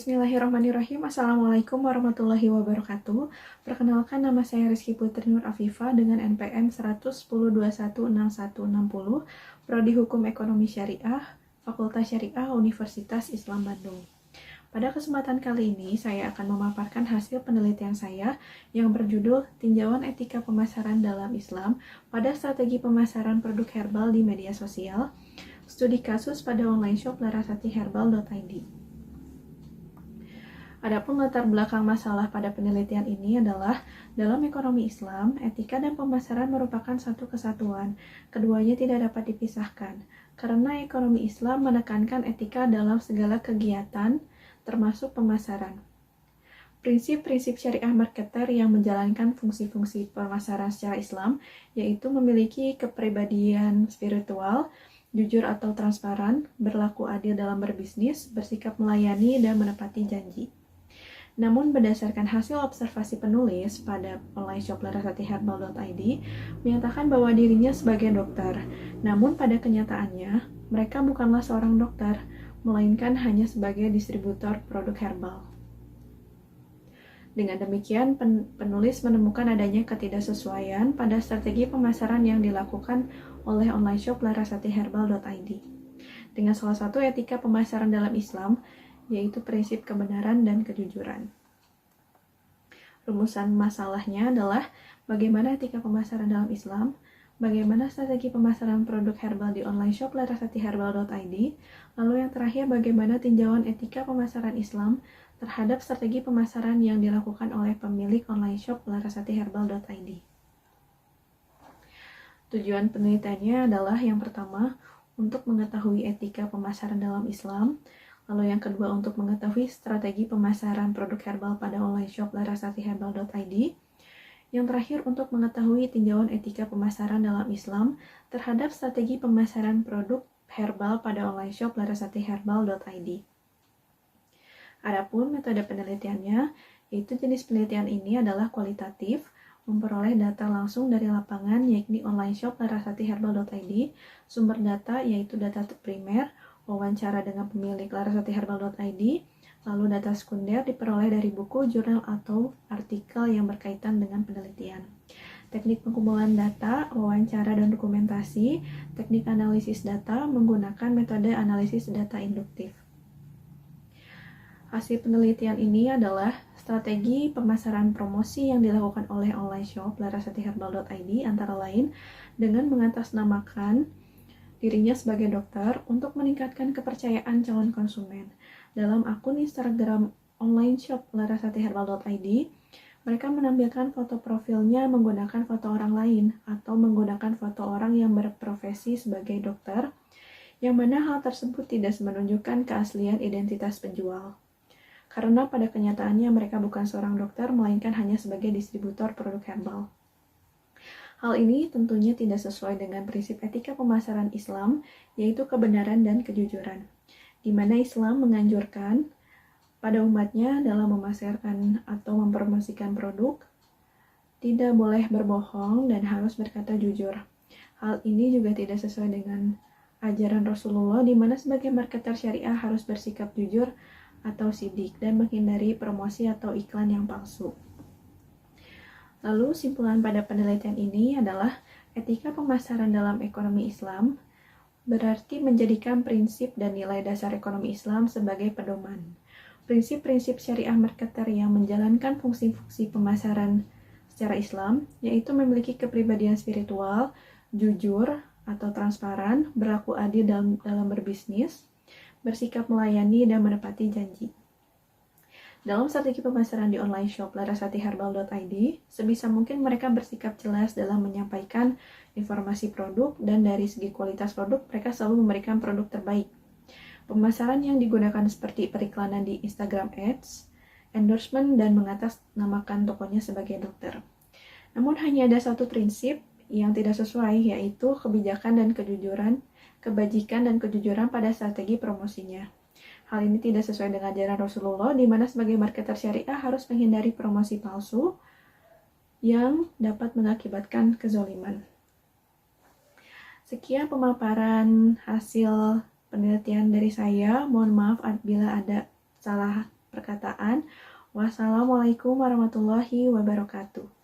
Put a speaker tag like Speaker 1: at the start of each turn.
Speaker 1: Bismillahirrahmanirrahim. Assalamualaikum warahmatullahi wabarakatuh. Perkenalkan, nama saya Rizky Putri Nur Afifa dengan NPM 110216160, Prodi Hukum Ekonomi Syariah, Fakultas Syariah Universitas Islam Bandung. Pada kesempatan kali ini, saya akan memaparkan hasil penelitian saya yang berjudul Tinjauan Etika Pemasaran dalam Islam pada Strategi Pemasaran Produk Herbal di Media Sosial, Studi Kasus pada Online Shop larasatiherbal.id. Adapun latar belakang masalah pada penelitian ini adalah, dalam ekonomi Islam, etika dan pemasaran merupakan satu kesatuan. Keduanya tidak dapat dipisahkan, karena ekonomi Islam menekankan etika dalam segala kegiatan, termasuk pemasaran. Prinsip-prinsip syariah marketer yang menjalankan fungsi-fungsi pemasaran secara Islam, yaitu memiliki kepribadian spiritual, jujur atau transparan, berlaku adil dalam berbisnis, bersikap melayani, dan menepati janji. Namun berdasarkan hasil observasi penulis pada online shop larasatiherbal.id menyatakan bahwa dirinya sebagai dokter. Namun pada kenyataannya, mereka bukanlah seorang dokter, melainkan hanya sebagai distributor produk herbal. Dengan demikian, penulis menemukan adanya ketidaksesuaian pada strategi pemasaran yang dilakukan oleh online shop larasatiherbal.id dengan salah satu etika pemasaran dalam Islam, yaitu prinsip kebenaran dan kejujuran. Rumusan masalahnya adalah bagaimana etika pemasaran dalam Islam, bagaimana strategi pemasaran produk herbal di online shop larasatiherbal.id, lalu yang terakhir bagaimana tinjauan etika pemasaran Islam terhadap strategi pemasaran yang dilakukan oleh pemilik online shop larasatiherbal.id. Tujuan penelitiannya adalah yang pertama, untuk mengetahui etika pemasaran dalam Islam, lalu yang kedua untuk mengetahui strategi pemasaran produk herbal pada online shop larasatiherbal.id, yang terakhir untuk mengetahui tinjauan etika pemasaran dalam Islam terhadap strategi pemasaran produk herbal pada online shop larasatiherbal.id. Adapun metode penelitiannya, yaitu jenis penelitian ini adalah kualitatif, memperoleh data langsung dari lapangan yakni online shop larasatiherbal.id, sumber data yaitu data primer, wawancara dengan pemilik larasatiherbal.id, lalu data sekunder diperoleh dari buku, jurnal, atau artikel yang berkaitan dengan penelitian. Teknik pengumpulan data, wawancara dan dokumentasi, teknik analisis data menggunakan metode analisis data induktif. Hasil penelitian ini adalah strategi pemasaran promosi yang dilakukan oleh online shop larasatiherbal.id antara lain dengan mengatasnamakan dirinya sebagai dokter untuk meningkatkan kepercayaan calon konsumen. Dalam akun Instagram online shop larasatiherbal.id, mereka menampilkan foto profilnya menggunakan foto orang lain atau menggunakan foto orang yang berprofesi sebagai dokter, yang mana hal tersebut tidak menunjukkan keaslian identitas penjual. Karena pada kenyataannya mereka bukan seorang dokter, melainkan hanya sebagai distributor produk herbal. Hal ini tentunya tidak sesuai dengan prinsip etika pemasaran Islam, yaitu kebenaran dan kejujuran, di mana Islam menganjurkan pada umatnya dalam memasarkan atau mempromosikan produk, tidak boleh berbohong dan harus berkata jujur. Hal ini juga tidak sesuai dengan ajaran Rasulullah, di mana sebagai marketer syariah harus bersikap jujur atau sidik dan menghindari promosi atau iklan yang palsu. Lalu simpulan pada penelitian ini adalah etika pemasaran dalam ekonomi Islam berarti menjadikan prinsip dan nilai dasar ekonomi Islam sebagai pedoman. Prinsip-prinsip syariah marketer yang menjalankan fungsi-fungsi pemasaran secara Islam, yaitu memiliki kepribadian spiritual, jujur atau transparan, berlaku adil dalam berbisnis, bersikap melayani, dan menepati janji. Dalam strategi pemasaran di online shop larasatiherbal.id, sebisa mungkin mereka bersikap jelas dalam menyampaikan informasi produk, dan dari segi kualitas produk, mereka selalu memberikan produk terbaik. Pemasaran yang digunakan seperti periklanan di Instagram Ads, endorsement, dan mengatasnamakan tokonya sebagai dokter. Namun hanya ada satu prinsip yang tidak sesuai, yaitu kebijakan dan kejujuran, kebajikan dan kejujuran pada strategi promosinya. Hal ini tidak sesuai dengan ajaran Rasulullah, di mana sebagai marketer syariah harus menghindari promosi palsu yang dapat mengakibatkan kezaliman. Sekian pemaparan hasil penelitian dari saya. Mohon maaf bila ada salah perkataan. Wassalamualaikum warahmatullahi wabarakatuh.